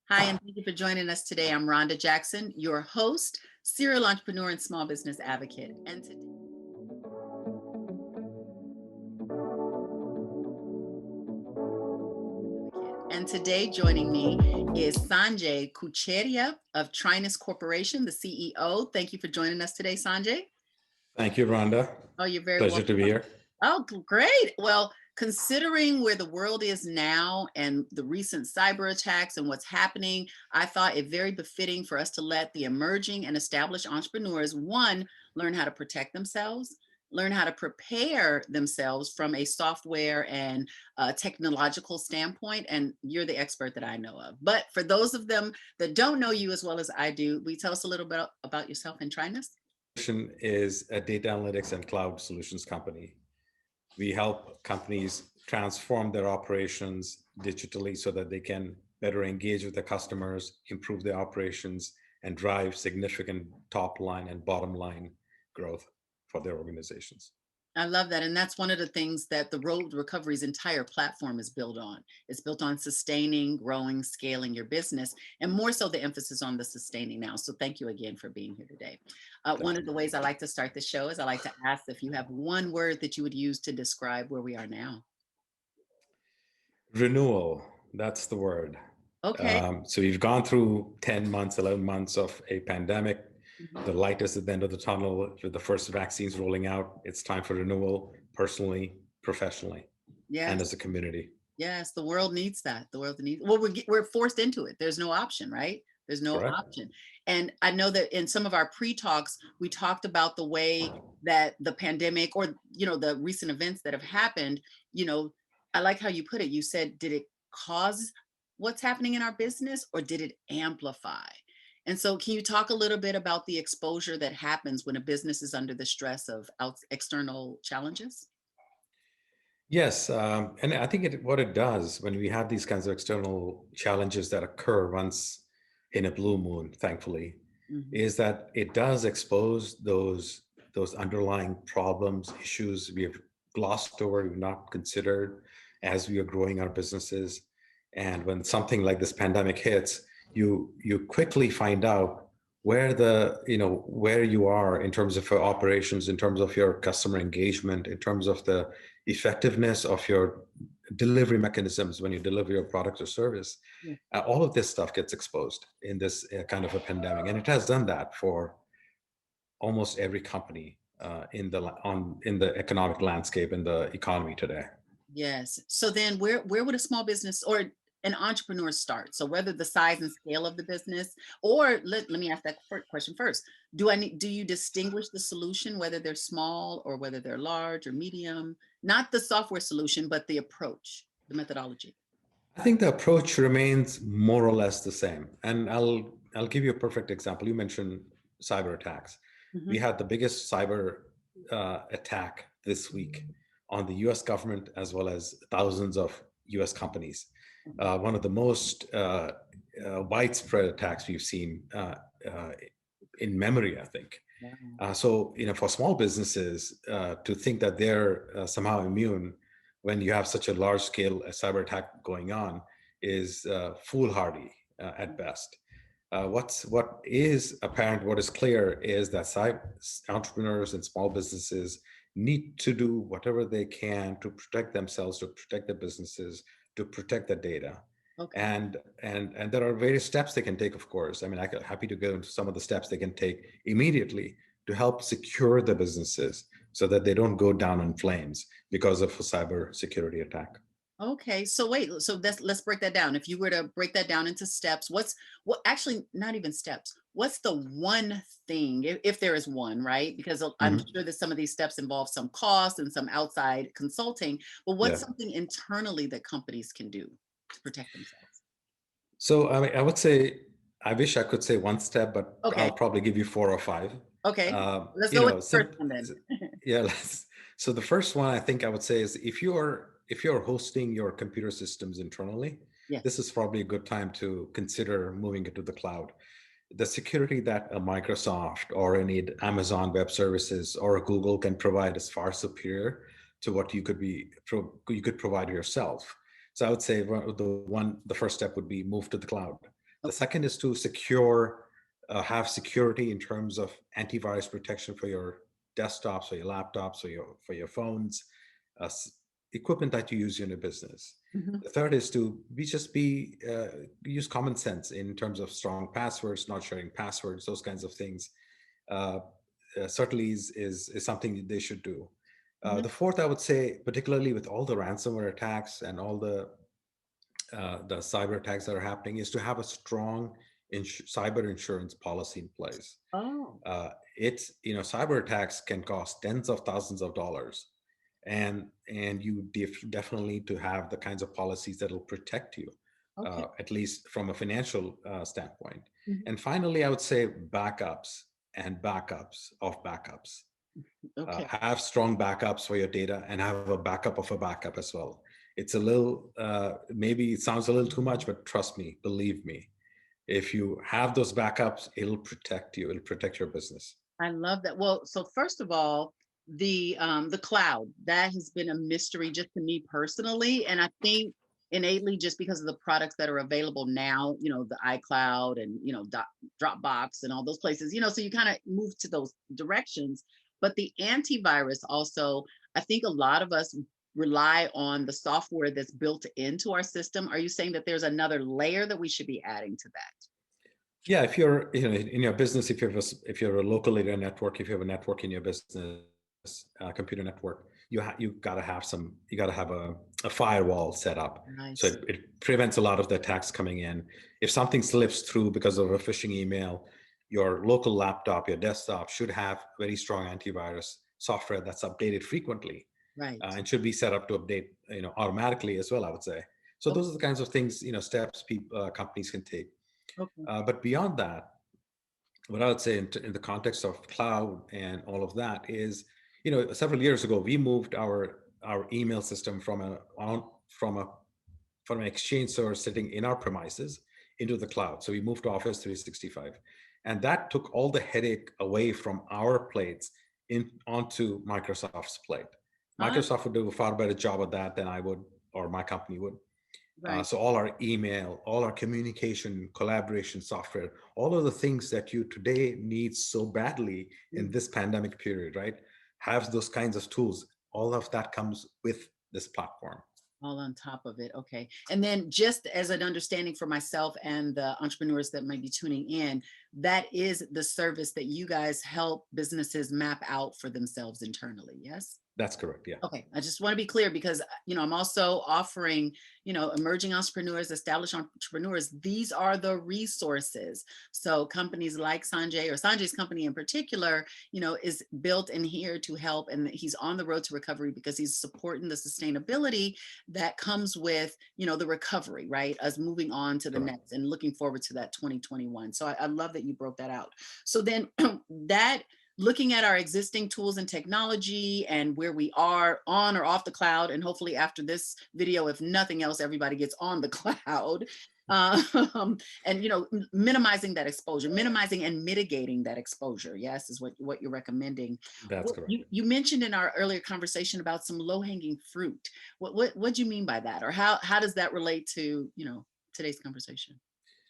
Hi, and thank you for joining us today. I'm Rhonda Jackson, your host, serial entrepreneur and small business advocate. And today joining me is Sanjay Kucheria of Trinus Corporation, the CEO. Thank you for joining us today, Sanjay. Thank you, Rhonda. Oh, you're very Pleasure welcome. to be here. Oh, great. Well, considering where the world is now and the recent cyber attacks and what's happening, I thought it very befitting for us to let the emerging and established entrepreneurs, one, learn how to protect themselves, learn how to prepare themselves from a software and technological standpoint. And you're the expert that I know of. But for those of them that don't know you as well as I do, will you tell us a little bit about yourself and Trinus? Is a data analytics and cloud solutions company. We help companies transform their operations digitally so that they can better engage with their customers, improve their operations, and drive significant top line and bottom line growth for their organizations. I love that. And that's one of the things that the Road Recovery's entire platform is built on. It's built on sustaining, growing, scaling your business, and more so the emphasis on the sustaining now. So thank you again for being here today. One of the ways I like to start the show is I like to ask if you have one word that you would use to describe where we are now. Renewal, that's the word. Okay. So we've gone through 10 months, 11 months of a pandemic. The light is at the end of the tunnel with the first vaccines rolling out. It's time for renewal, personally, professionally, and as a community. Yes, the world needs that. The world needs, well, we're forced into it. There's no option, right? There's no Correct. option. And I know that in some of our pre-talks, we talked about the way that the pandemic or, the recent events that have happened, I like how you put it. You said, did it cause what's happening in our business or did it amplify? And so can you talk a little bit about the exposure that happens when a business is under the stress of external challenges? Yes, and I think what it does when we have these kinds of external challenges that occur once in a blue moon, thankfully, is that it does expose those underlying problems, issues we have glossed over, we've not considered as we are growing our businesses. And when something like this pandemic hits, you quickly find out where you are in terms of your operations, in terms of your customer engagement, in terms of the effectiveness of your delivery mechanisms when you deliver your product or service. All of this stuff gets exposed in this kind of a pandemic, and it has done that for almost every company in the economic landscape in the economy today. Yes. So then where would a small business or an entrepreneur start? So whether the size and scale of the business, or let me ask that question first. Do you distinguish the solution, whether they're small or whether they're large or medium? Not the software solution, but the approach, the methodology. I think the approach remains more or less the same. And I'll give you a perfect example. You mentioned cyber attacks. We had the biggest cyber attack this week on the US government as well as thousands of US companies. One of the most widespread attacks we've seen in memory, I think. So, for small businesses to think that they're somehow immune when you have such a large scale cyber attack going on is foolhardy at best. What is apparent, what is clear is that entrepreneurs and small businesses need to do whatever they can to protect themselves, to protect their businesses, to protect the data. Okay. And there are various steps they can take, of course. I mean, I'm happy to go into some of the steps they can take immediately to help secure the businesses so that they don't go down in flames because of a cyber security attack. Okay, so wait, so let's break that down. If you were to break that down into steps, actually not even steps, what's the one thing, if there is one, right? Because I'm sure that some of these steps involve some cost and some outside consulting, but what's something internally that companies can do to protect themselves? So I would say, I wish I could say one step, but I'll probably give you 4 or 5. Okay, let's go with the first one then. Yeah, so the first one I think I would say is if you're hosting your computer systems internally, this is probably a good time to consider moving it to the cloud. The security that a Microsoft or any Amazon Web Services or a Google can provide is far superior to what you could provide yourself. So I would say the first step would be move to the cloud. The Okay. second is to have security in terms of antivirus protection for your desktops or your laptops or for your phones, uh, s- equipment that you use in your business. Mhm. The third is to use common sense in terms of strong passwords, not sharing passwords, those kinds of things. Uh, Certainly is something that they should do. Mhm. The fourth, I would say, particularly with all the ransomware attacks and all the cyber attacks that are happening, is to have a strong cyber insurance policy in place. Oh, It's cyber attacks can cost tens of thousands of dollars, and you definitely need to have the kinds of policies that will protect you, okay. at least from a financial standpoint. Mhm. And finally, I would say backups and backups of backups. Okay. Have strong backups for your data and have a backup of a backup as well. It's a little, maybe it sounds a little too much, but trust me, believe me, if you have those backups, it'll protect you, it'll protect your business. I love that. Well, so first of all, the cloud, that has been a mystery just to me personally. And I think innately just because of the products that are available now, the iCloud and Dropbox and all those places, so you kind of move to those directions. But the antivirus also, I think a lot of us rely on the software that's built into our system. Are you saying that there's another layer that we should be adding to that? Yeah, if you're, in your business, if you're a local area network, if you have a network in your business, computer network, you got to have a firewall set up, so Nice. it prevents a lot of the attacks coming in. If something slips through because of a phishing email, your local laptop, your desktop should have very strong antivirus software that's updated frequently, Right. and should be set up to update, automatically as well, I would say. So Okay. those are the kinds of things, steps companies can take. Okay. But beyond that, what I would say in the context of cloud and all of that is, several years ago, we moved our email system from an exchange server sitting in our premises into the cloud. So we moved to Office 365, and that took all the headache away from our plates in onto Microsoft's plate. Ah, Microsoft would do a far better job of that than I would, or my company would. right. So all our email, all our communication, collaboration software, all of the things that you today need so badly in this pandemic period, right? Have those kinds of tools. All of that comes with this platform. All on top of it. Okay. And then just as an understanding for myself and the entrepreneurs that might be tuning in, that is the service that you guys help businesses map out for themselves internally. Yes? That's correct. Yeah. Okay, I just want to be clear because I'm also offering, emerging entrepreneurs, established entrepreneurs. These are the resources. So companies like Sanjay or Sanjay's company in particular, is built and here to help, and he's on the road to recovery because he's supporting the sustainability that comes with, the recovery, right? Us moving on to the Correct. next and looking forward to that 2021. So I love that you broke that out. So then that looking at our existing tools and technology and where we are on or off the cloud, and hopefully after this video, if nothing else, everybody gets on the cloud. And minimizing that exposure, minimizing and mitigating that exposure, yes, is what you're recommending. That's What correct. you mentioned in our earlier conversation about some low-hanging fruit. What do you mean by that, or how does that relate to today's conversation?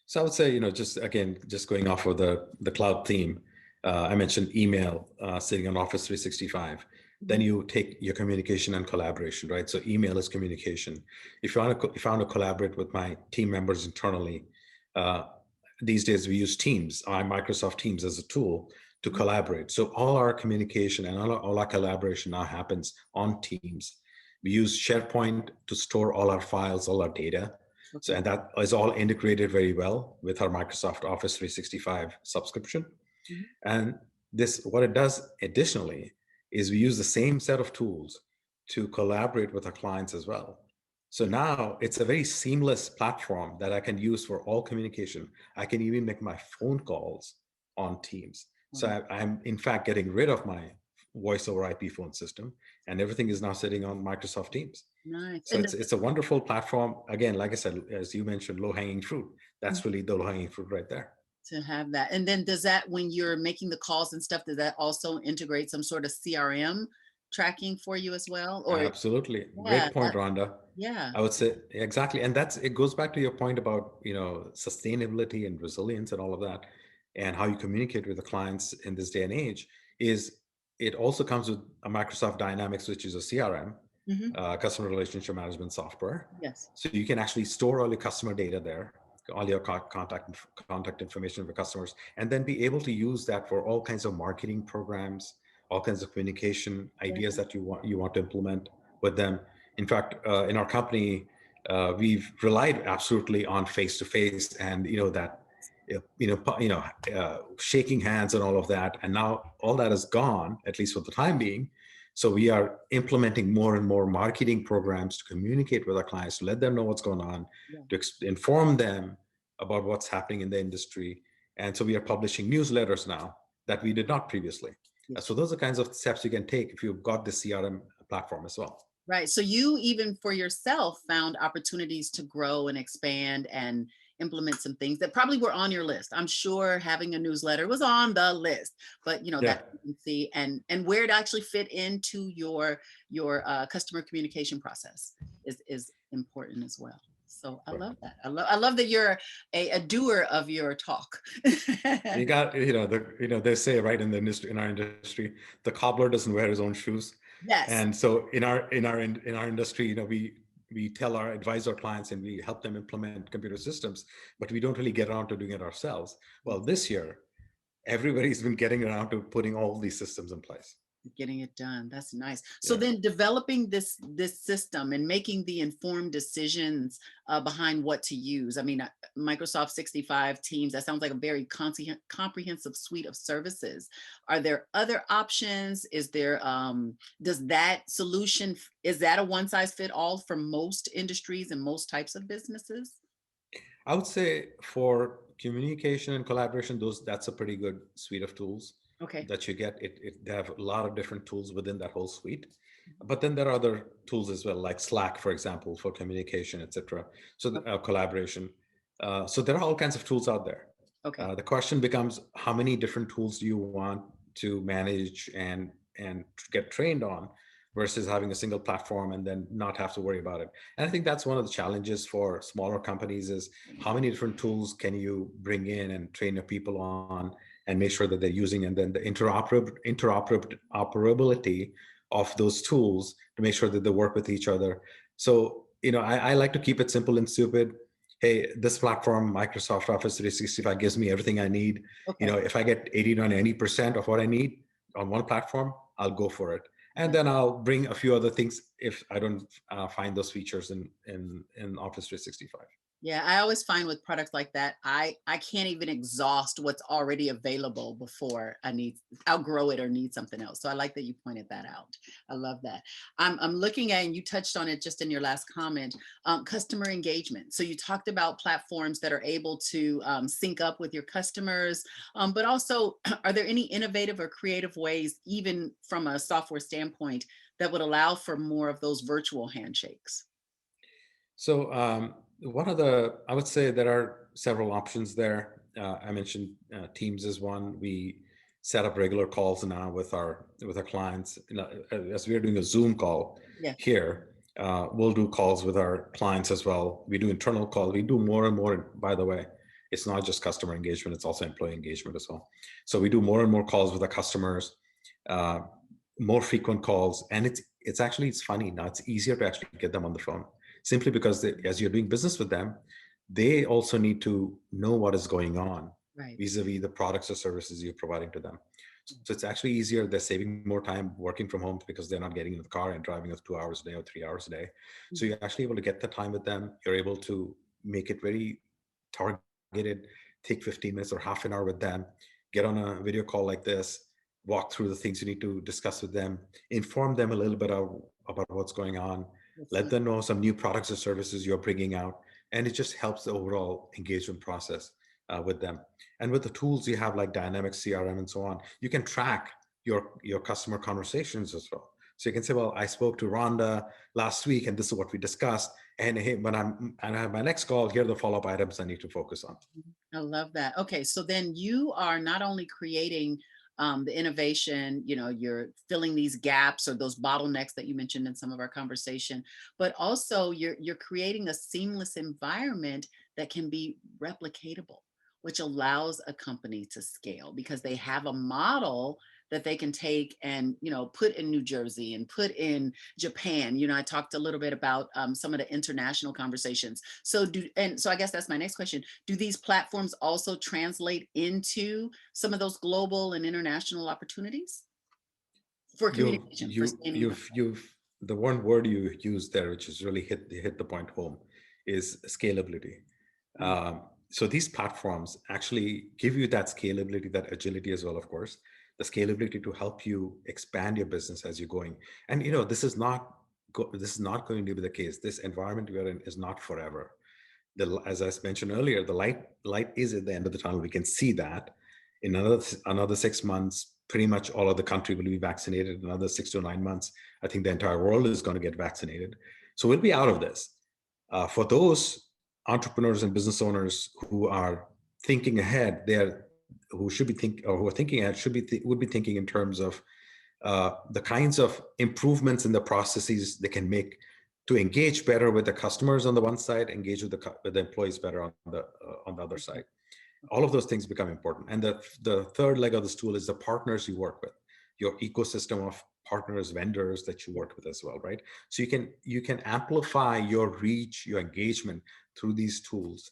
So I would say, just again, just going off of the cloud theme, I mentioned email sitting on Office 365. Then Mhm. you take your communication and collaboration, right? So email is communication. If I want to collaborate with my team members internally, uh, these days we use Teams, Microsoft Teams as a tool to Mhm. collaborate. So all our communication and all our collaboration now happens on Teams. We use SharePoint to store all our files, all our data. So, Okay. and that is all integrated very well with our Microsoft Office 365 subscription. Mhm. And what it does additionally is we use the same set of tools to collaborate with our clients as well. So now it's a very seamless platform that I can use for all communication. I can even make my phone calls on Teams. So Wow. I'm in fact getting rid of my voice over IP phone system, and everything is now sitting on Microsoft Teams. Nice. So it's a wonderful platform. Again, like I said, as you mentioned, low hanging fruit. That's really the low hanging fruit right there. To have that. And then does that, when you're making the calls and stuff, does that also integrate some sort of CRM tracking for you as well? Or Absolutely. yeah, Great point, Rhonda. yeah, I would say exactly. And it goes back to your point about, sustainability and resilience and all of that, and how you communicate with the clients in this day and age is it also comes with a Microsoft Dynamics, which is a CRM, hmm, customer relationship management software. yes, So you can actually store all your customer data there, all your contact information of your customers, and then be able to use that for all kinds of marketing programs, all kinds of communication yeah, ideas that you want to implement with them. In fact, in our company, we've relied absolutely on face to face, and that shaking hands and all of that. And now all that is gone, at least for the time being. So we are implementing more and more marketing programs to communicate with our clients, to let them know what's going on, yeah, to inform them about what's happening in the industry. And so we are publishing newsletters now that we did not previously. yes. So those are kinds of steps you can take if you've got the CRM platform as well. Right. So you even for yourself found opportunities to grow and expand and implement some things that probably were on your list. I'm sure having a newsletter was on the list, but Yeah. that see and where it actually fit into your customer communication process is important as well. So I love that. I love that you're a doer of your talk. You got, they say right in the industry, in our industry, the cobbler doesn't wear his own shoes. Yes. And so in our industry, we tell our advise our clients and we help them implement computer systems, but we don't really get around to doing it ourselves. Well, Yes. this year, everybody's been getting around to putting all these systems in place. Getting it done. That's nice. So Yeah. then developing this system and making the informed decisions behind what to use. I mean, Microsoft 65 Teams, that sounds like a very comprehensive suite of services. Are there other options? Is there, does that solution, is that a one size fit all for most industries and most types of businesses? I would say for communication and collaboration, that's a pretty good suite of tools Okay. that you get. They have a lot of different tools within that whole suite. But then there are other tools as well, like Slack, for example, for communication, etc. So collaboration. So there are all kinds of tools out there. Okay. The question becomes, how many different tools do you want to manage and get trained on, versus having a single platform and then not have to worry about it. And I think that's one of the challenges for smaller companies is how many different tools can you bring in and train your people on and make sure that they're using, and then the interoperability of those tools to make sure that they work with each other. So, I like to keep it simple and stupid. Hey, this platform, Microsoft Office 365, gives me everything I need. Okay. If I get 80 to 90% of what I need on one platform, I'll go for it. And then I'll bring a few other things if I don't find those features in Office 365. Yeah, I always find with products like that, I can't even exhaust what's already available before I outgrow it or need something else. So I like that you pointed that out. I love that. I'm looking at, and you touched on it just in your last comment, customer engagement. So you talked about platforms that are able to sync up with your customers, but also, are there any innovative or creative ways, even from a software standpoint, that would allow for more of those virtual handshakes? So I would say there are several options there. I mentioned Teams is one. We set up regular calls now with our clients. As we're doing a Zoom call Yeah. here, we'll do calls with our clients as well. We do internal calls. We do more and more. By the way, it's not just customer engagement; it's also employee engagement as well. So we do more and more calls with our customers, uh, more frequent calls, and it's funny now. It's easier to actually get them on the phone simply because as you're doing business with them, they also need to know what is going on Right. vis-a-vis the products or services you're providing to them. So it's actually easier. They're saving more time working from home because they're not getting in the car and driving us 2 hours a day or 3 hours a day. So Mhm. you're actually able to get the time with them. You're able to make it very targeted, take 15 minutes or half an hour with them, get on a video call like this, walk through the things you need to discuss with them, inform them a little bit about what's going on, That's let them know some new products or services you're bringing out, and it just helps the overall engagement process with them. And with the tools you have like Dynamics CRM and so on, you can track your customer conversations as well. So you can say, well, I spoke to Ronda last week and this is what we discussed, and hey, when I have my next call, here are the follow-up items I need to focus on. I love that. Okay, so then you are not only creating the innovation, you're filling these gaps or those bottlenecks that you mentioned in some of our conversation, but also you're creating a seamless environment that can be replicatable, which allows a company to scale because they have a model that they can take and put in New Jersey and put in Japan. I talked a little bit about some of the international conversations. So I guess that's my next question. Do these platforms also translate into some of those global and international opportunities for communication, for staying unified? You've the one word you used there, which is really hit the point home, is scalability. Mm. So these platforms actually give you that scalability, that agility as well, of course, the scalability to help you expand your business as you're going. And this is not going to be the case. This environment we are in is not forever. As I mentioned earlier, the light is at the end of the tunnel. We can see that in another 6 months, pretty much all of the country will be vaccinated. Another 6 to 9 months, I think the entire world is going to get vaccinated. So we'll be out of this. For those entrepreneurs and business owners who are thinking ahead, who are thinking ahead would be thinking in terms of the kinds of improvements in the processes they can make to engage better with the customers on the one side, engage with the employees better on the other side. All of those things become important. And the third leg of the stool is the partners you work with, your ecosystem of partners, vendors that you work with as well, right? So you can amplify your reach, your engagement through these tools.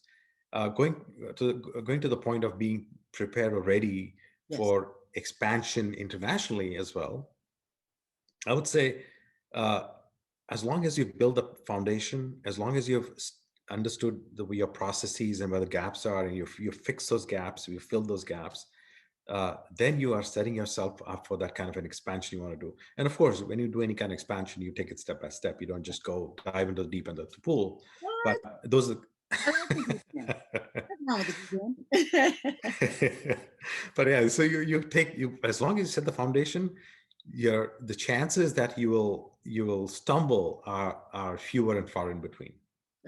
Going to the point of being prepared or ready Yes. for expansion internationally as well, I would say, as long as you build a foundation, as long as you've understood your processes and where the gaps are, and you fix those gaps, you fill those gaps, then you are setting yourself up for that kind of an expansion you want to do. And of course, when you do any kind of expansion, you take it step by step. You don't just go dive into the deep end of the pool. What? But those are I like the beginning. What's wrong with the beginning? but yeah, so you as long as you set the foundation, the chances that you will stumble are fewer and far in between.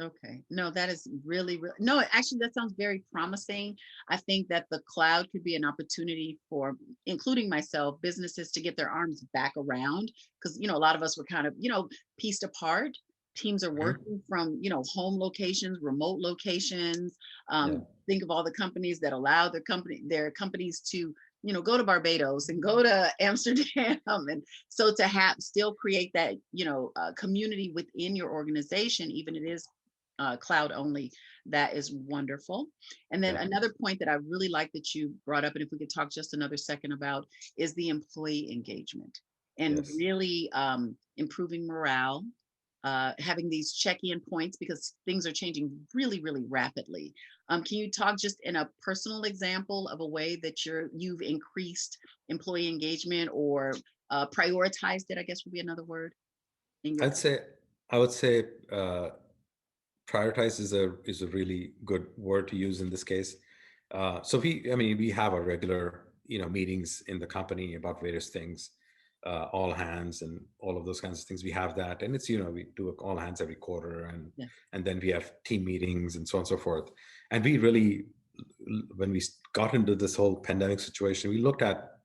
Okay. No, that is really, really, no, actually, that sounds very promising. I think that the cloud could be an opportunity for, including myself, businesses to get their arms back around because, a lot of us were kind of, pieced apart. Teams are Mhm. working from, home locations, remote locations. Yeah. Think of all the companies that allow their companies to, go to Barbados and go to Amsterdam. And so to still create that, community within your organization, even it is cloud only, that is wonderful. And then Yeah. another point that I really like that you brought up, and if we could talk just another second about, is the employee engagement and Yes. really improving morale, having these check-in points because things are changing really, really rapidly. Can you talk just in a personal example of a way that you've increased employee engagement or prioritized it, I guess would be another word in your. I'd say I would say prioritize is a really good word to use in this case. So we have our regular meetings in the company about various things, all hands and all of those kinds of things. We have that, and it's we do all hands every quarter, Yes. and then we have team meetings and so on and so forth. And we really, when we got into this whole pandemic situation, we looked at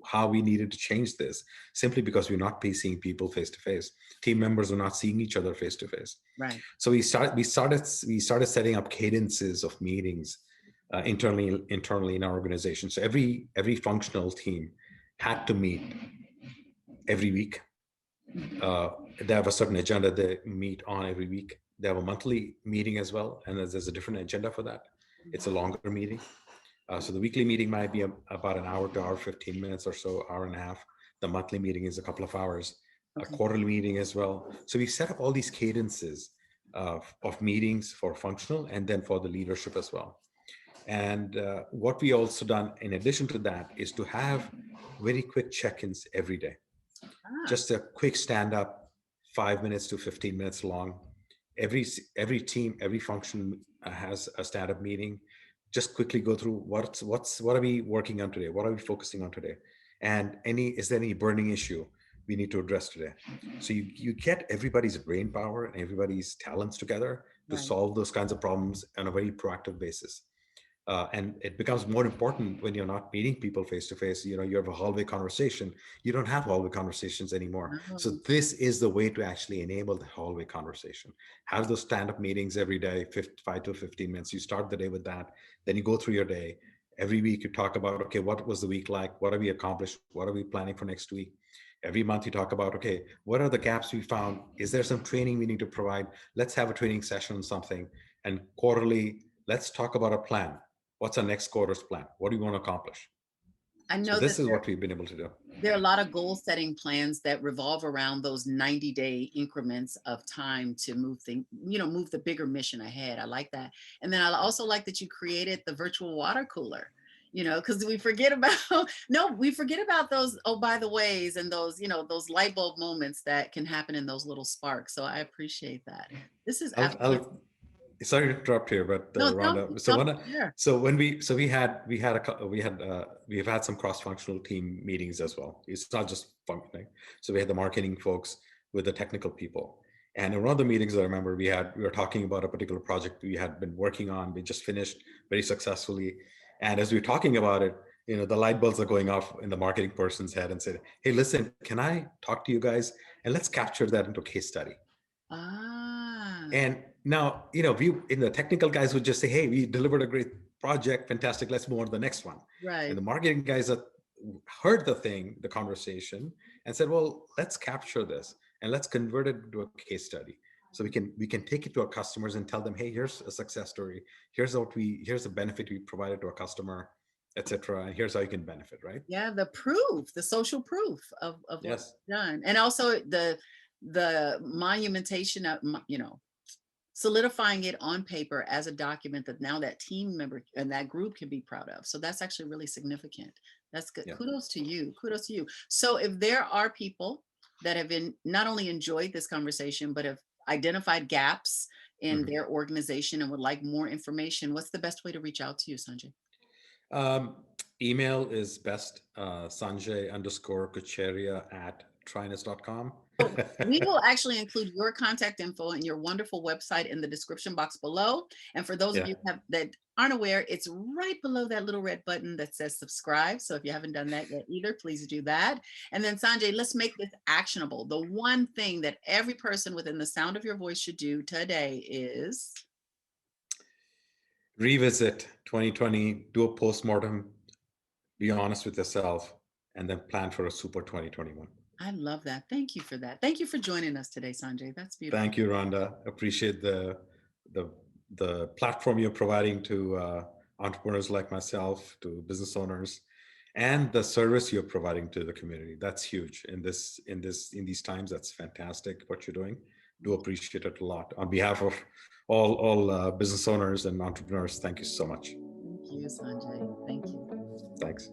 how we needed to change this simply because we're not seeing people face to face. Team members are not seeing each other face to face. Right. So we started setting up cadences of meetings internally in our organization. So every functional team had to meet every week. They have a certain agenda they meet on every week. They have a monthly meeting as well, and there's a different agenda for that. It's a longer meeting. So the weekly meeting might be about an hour to hour, 15 minutes or so, hour and a half. The monthly meeting is a couple of hours, a Okay. quarterly meeting as well. So we set up all these cadences of meetings for functional and then for the leadership as well. And what we also done in addition to that is to have very quick check-ins every day. Ah, Just a quick stand up, 5 minutes to 15 minutes long. Every team, every function has a stand up meeting. Just quickly go through what are we working on today? What are we focusing on today? And is there any burning issue we need to address today? So you get everybody's brain power and everybody's talents together to right. solve those kinds of problems on a very proactive basis. And it becomes more important when you're not meeting people face to face. You know, you have a hallway conversation. You don't have hallway conversations anymore. So Oh, this is the way to actually enable the hallway conversation. Have those stand-up meetings every day, 5 to 15 minutes. You start the day with that. Then you go through your day. Every week you talk about, okay, what was the week like? What have we accomplished? What are we planning for next week? Every month you talk about, okay, what are the gaps we found? Is there some training we need to provide? Let's have a training session on something. And quarterly, let's talk about a plan. What's our next quarter's plan? What do you want to accomplish? I So know that this is what we've been able to do. there are a lot of goal setting plans that revolve around those 90-day increments of time to move things, move the bigger mission ahead. I like that. And then I also like that you created the virtual water cooler, because we forget about, no, we forget about those, oh, by the ways, and those, those light bulb moments that can happen in those little sparks. So I appreciate that. This is absolutely, I'll sorry to interrupt here, but no, Rhonda. So tell me, when sure. so when we've had some cross-functional team meetings as well. It's not just functioning. So we had the marketing folks with the technical people, and in one of the meetings I remember we were talking about a particular project we had been working on. We just finished very successfully, and as we were talking about it, the light bulbs are going off in the marketing person's head and said, "Hey, listen, can I talk to you guys and let's capture that into a case study?" Ah, And now, we in the technical guys would just say, "Hey, we delivered a great project, fantastic. Let's move on to the next one." And right. the marketing guys that heard the conversation, and said, "Well, let's capture this and let's convert it into a case study, so we can take it to our customers and tell them, hey, here's a success story. Here's the benefit we provided to a customer, etc. And here's how you can benefit." Right? Yeah, the proof, the social proof of what Yes. you've done. And also the monumentation of, solidifying it on paper as a document that now that team member and that group can be proud of. So that's actually really significant. That's good. Yeah. Kudos to you. Kudos to you. So if there are people that have been not only enjoyed this conversation, but have identified gaps in Mhm. their organization and would like more information, what's the best way to reach out to you, Sanjay? Um, Email is best, Sanjay_Kucheria@Trinus.com. So we will actually include your contact info and your wonderful website in the description box below. And for those of Yeah. you that aren't aware, it's right below that little red button that says subscribe. So if you haven't done that yet either, please do that. And then Sanjay, let's make this actionable. The one thing that every person within the sound of your voice should do today is, Revisit 2020, do a postmortem, be honest with yourself, and then plan for a super 2021. I love that. Thank you for that. Thank you for joining us today, Sanjay. That's beautiful. Thank you, Rhonda. Appreciate the the platform you're providing to entrepreneurs like myself, to business owners, and the service you're providing to the community. That's huge in these times. That's fantastic what you're doing. Do appreciate it a lot. On behalf of all business owners and entrepreneurs, thank you so much. Thank you, Sanjay. Thank you. Thanks.